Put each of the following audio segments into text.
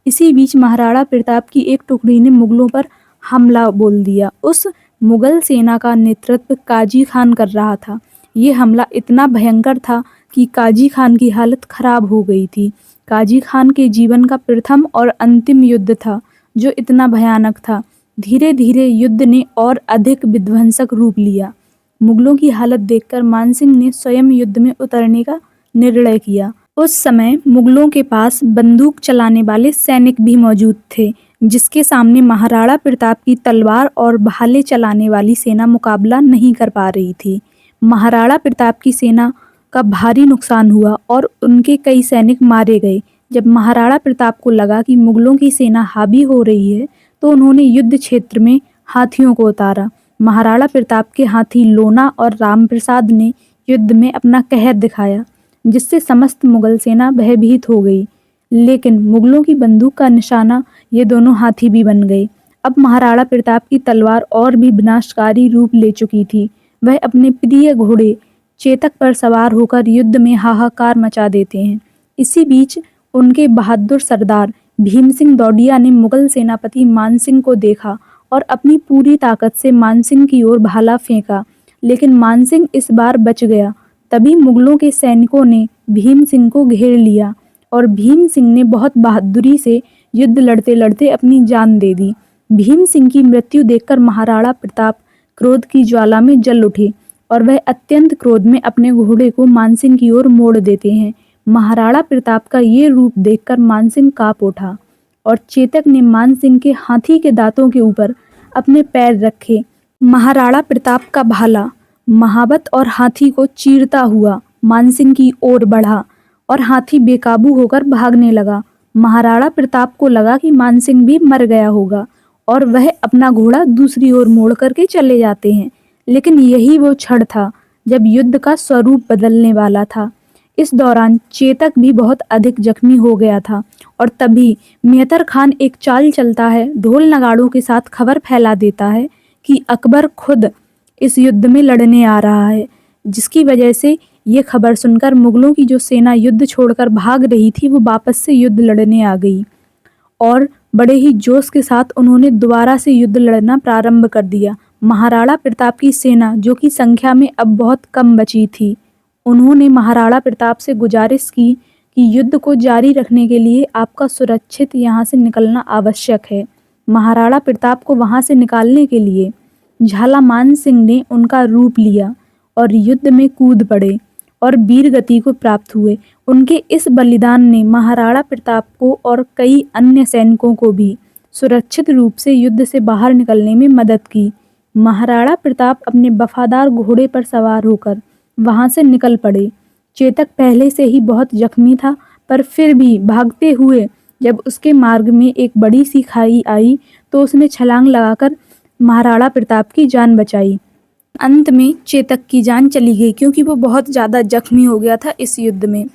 इसी बीच महाराणा प्रताप की एक टुकड़ी ने मुगलों पर हमला बोल दिया। उस मुगल सेना का नेतृत्व काजी खान कर रहा था। ये हमला इतना भयंकर था कि काजी खान की हालत खराब हो गई थी। काजी खान के जीवन का प्रथम और अंतिम युद्ध था जो इतना भयानक था। धीरे धीरे युद्ध ने और अधिक विध्वंसक रूप लिया। मुगलों की हालत देखकर मानसिंह ने स्वयं युद्ध में उतरने का निर्णय किया। उस समय मुगलों के पास बंदूक चलाने वाले सैनिक भी मौजूद थे, जिसके सामने महाराणा प्रताप की तलवार और भाले चलाने वाली सेना मुकाबला नहीं कर पा रही थी। महाराणा प्रताप की सेना का भारी नुकसान हुआ और उनके कई सैनिक मारे गए। जब महाराणा प्रताप को लगा कि मुगलों की सेना हावी हो रही है, तो उन्होंने युद्ध क्षेत्र में हाथियों को उतारा। महाराणा प्रताप के हाथी लोना और रामप्रसाद ने युद्ध में अपना कहर दिखाया, जिससे समस्त मुगल सेना भयभीत हो गई। लेकिन मुगलों की बंदूक का निशाना ये दोनों हाथी भी बन गए। अब महाराणा प्रताप की तलवार और भी विनाशकारी रूप ले चुकी थी। वह अपने प्रिय घोड़े चेतक पर सवार होकर युद्ध में हाहाकार मचा देते हैं। इसी बीच उनके बहादुर सरदार भीम सिंह दौड़िया ने मुगल सेनापति मानसिंह को देखा और अपनी पूरी ताकत से मानसिंह की ओर भाला फेंका, लेकिन मानसिंह इस बार बच गया। तभी मुगलों के सैनिकों ने भीम सिंह को घेर लिया और भीम सिंह ने बहुत बहादुरी से युद्ध लड़ते लड़ते अपनी जान दे दी। भीम सिंह की मृत्यु देखकर महाराणा प्रताप क्रोध की ज्वाला में जल उठे और वह अत्यंत क्रोध में अपने घोड़े को मानसिंह की ओर मोड़ देते हैं। महाराणा प्रताप का ये रूप देखकर मानसिंह कांप उठा और चेतक ने मानसिंह के हाथी के दांतों के ऊपर अपने पैर रखे। महाराणा प्रताप का भाला महावत और हाथी को चीरता हुआ मानसिंह की ओर बढ़ा और हाथी बेकाबू होकर भागने लगा। महाराणा प्रताप को लगा कि मानसिंह भी मर गया होगा और वह अपना घोड़ा दूसरी ओर मोड़ करके चले जाते हैं। लेकिन यही वो क्षण था जब युद्ध का स्वरूप बदलने वाला था। इस दौरान चेतक भी बहुत अधिक जख्मी हो गया था और तभी मेहतर खान एक चाल चलता है, ढोल नगाड़ों के साथ खबर फैला देता है कि अकबर खुद इस युद्ध में लड़ने आ रहा है, जिसकी वजह से ये खबर सुनकर मुगलों की जो सेना युद्ध छोड़कर भाग रही थी वो वापस से युद्ध लड़ने आ गई और बड़े ही जोश के साथ उन्होंने दोबारा से युद्ध लड़ना प्रारंभ कर दिया। महाराणा प्रताप की सेना, जो कि संख्या में अब बहुत कम बची थी, उन्होंने महाराणा प्रताप से गुजारिश की कि युद्ध को जारी रखने के लिए आपका सुरक्षित यहाँ से निकलना आवश्यक है। महाराणा प्रताप को वहाँ से निकालने के लिए झालामान सिंह ने उनका रूप लिया और युद्ध में कूद पड़े और वीर गति को प्राप्त हुए। उनके इस बलिदान ने महाराणा प्रताप को और कई अन्य सैनिकों को भी सुरक्षित रूप से युद्ध से बाहर निकलने में मदद की। महाराणा प्रताप अपने वफादार घोड़े पर सवार होकर वहां से निकल पड़े। चेतक पहले से ही बहुत जख्मी था, पर फिर भी भागते हुए जब उसके मार्ग में एक बड़ी सी खाई आई तो उसने छलांग लगाकर महाराणा प्रताप की जान बचाई। अंत में चेतक की जान चली गई क्योंकि वो बहुत ज़्यादा जख्मी हो गया था इस युद्ध में।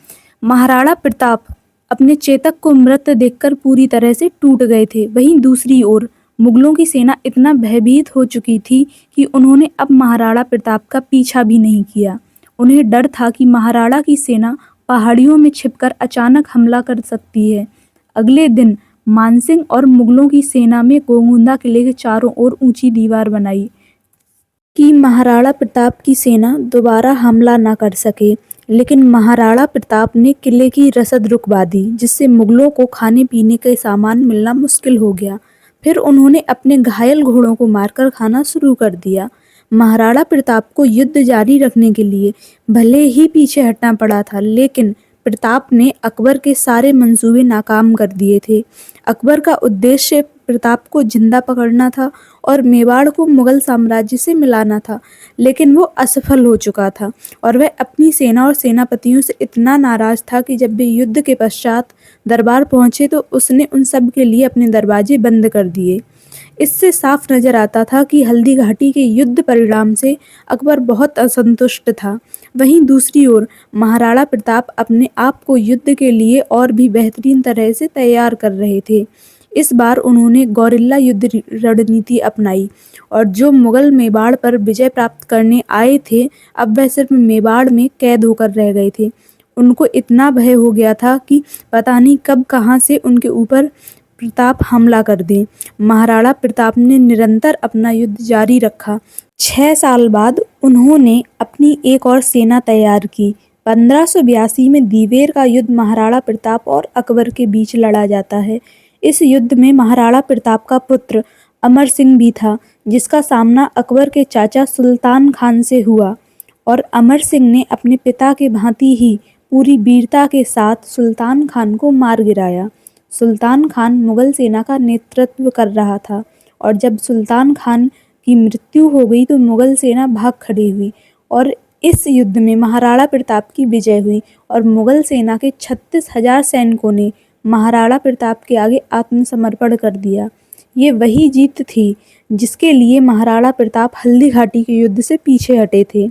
महाराणा प्रताप अपने चेतक को मृत देखकर पूरी तरह से टूट गए थे। वहीं दूसरी ओर मुगलों की सेना इतना भयभीत हो चुकी थी कि उन्होंने अब महाराणा प्रताप का पीछा भी नहीं किया। उन्हें डर था कि महाराणा की सेना पहाड़ियों में छिपकर अचानक हमला कर सकती है। अगले दिन मानसिंह और मुगलों की सेना में गोगुंदा किले के चारों ओर ऊंची दीवार बनाई कि महाराणा प्रताप की सेना दोबारा हमला न कर सके। लेकिन महाराणा प्रताप ने किले की रसद रुकवा दी, जिससे मुगलों को खाने पीने के सामान मिलना मुश्किल हो गया। फिर उन्होंने अपने घायल घोड़ों को मारकर खाना शुरू कर दिया। महाराणा प्रताप को युद्ध जारी रखने के लिए भले ही पीछे हटना पड़ा था, लेकिन प्रताप ने अकबर के सारे मंसूबे नाकाम कर दिए थे। अकबर का उद्देश्य प्रताप को जिंदा पकड़ना था और मेवाड़ को मुगल साम्राज्य से मिलाना था, लेकिन वो असफल हो चुका था और वह अपनी सेना और सेनापतियों से इतना नाराज था कि जब वे युद्ध के पश्चात दरबार पहुंचे तो उसने उन सब के लिए अपने दरवाजे बंद कर दिए। इससे साफ नजर आता था कि हल्दी घाटी के युद्ध परिणाम से अकबर बहुत असंतुष्ट था। वहीं दूसरी ओर महाराणा प्रताप अपने आप को युद्ध के लिए और भी बेहतरीन तरह से तैयार कर रहे थे। इस बार उन्होंने गौरिल्ला युद्ध रणनीति अपनाई और जो मुगल मेवाड़ पर विजय प्राप्त करने आए थे, अब वह सिर्फ मेवाड़ में कैद होकर रह गए थे। उनको इतना भय हो गया था कि पता नहीं कब कहाँ से उनके ऊपर प्रताप हमला कर दें। महाराणा प्रताप ने निरंतर अपना युद्ध जारी रखा। 6 साल बाद उन्होंने अपनी एक और सेना तैयार की। 1582 में दीवेर का युद्ध महाराणा प्रताप और अकबर के बीच लड़ा जाता है। इस युद्ध में महाराणा प्रताप का पुत्र अमर सिंह भी था, जिसका सामना अकबर के चाचा सुल्तान खान से हुआ, और अमर सिंह ने अपने पिता के भांति ही पूरी वीरता के साथ सुल्तान खान को मार गिराया। सुल्तान खान मुगल सेना का नेतृत्व कर रहा था, और जब सुल्तान खान की मृत्यु हो गई तो मुगल सेना भाग खड़ी हुई, और इस युद्ध में महाराणा प्रताप की विजय हुई और मुगल सेना के 36,000 सैनिकों ने महाराणा प्रताप के आगे आत्मसमर्पण कर दिया। ये वही जीत थी जिसके लिए महाराणा प्रताप हल्दी घाटी के युद्ध से पीछे हटे थे।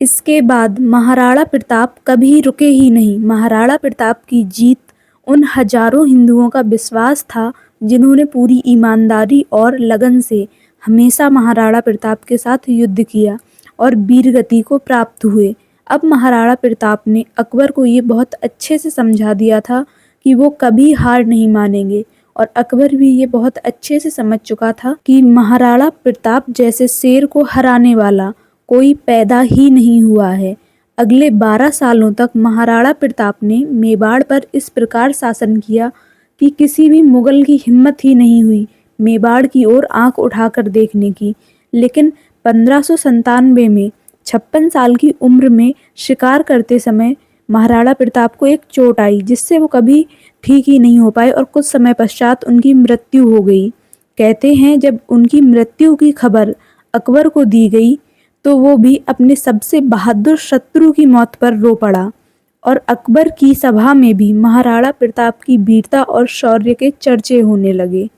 इसके बाद महाराणा प्रताप कभी रुके ही नहीं। महाराणा प्रताप की जीत उन हजारों हिंदुओं का विश्वास था जिन्होंने पूरी ईमानदारी और लगन से हमेशा महाराणा प्रताप के साथ युद्ध किया और वीरगति को प्राप्त हुए। अब महाराणा प्रताप ने अकबर को ये बहुत अच्छे से समझा दिया था कि वो कभी हार नहीं मानेंगे, और अकबर भी ये बहुत अच्छे से समझ चुका था कि महाराणा प्रताप जैसे शेर को हराने वाला कोई पैदा ही नहीं हुआ है। अगले 12 सालों तक महाराणा प्रताप ने मेवाड़ पर इस प्रकार शासन किया कि किसी भी मुगल की हिम्मत ही नहीं हुई मेवाड़ की ओर आंख उठाकर देखने की। लेकिन 1597 में 56 साल की उम्र में शिकार करते समय महाराणा प्रताप को एक चोट आई, जिससे वो कभी ठीक ही नहीं हो पाए और कुछ समय पश्चात उनकी मृत्यु हो गई। कहते हैं जब उनकी मृत्यु की खबर अकबर को दी गई तो वो भी अपने सबसे बहादुर शत्रु की मौत पर रो पड़ा, और अकबर की सभा में भी महाराणा प्रताप की वीरता और शौर्य के चर्चे होने लगे।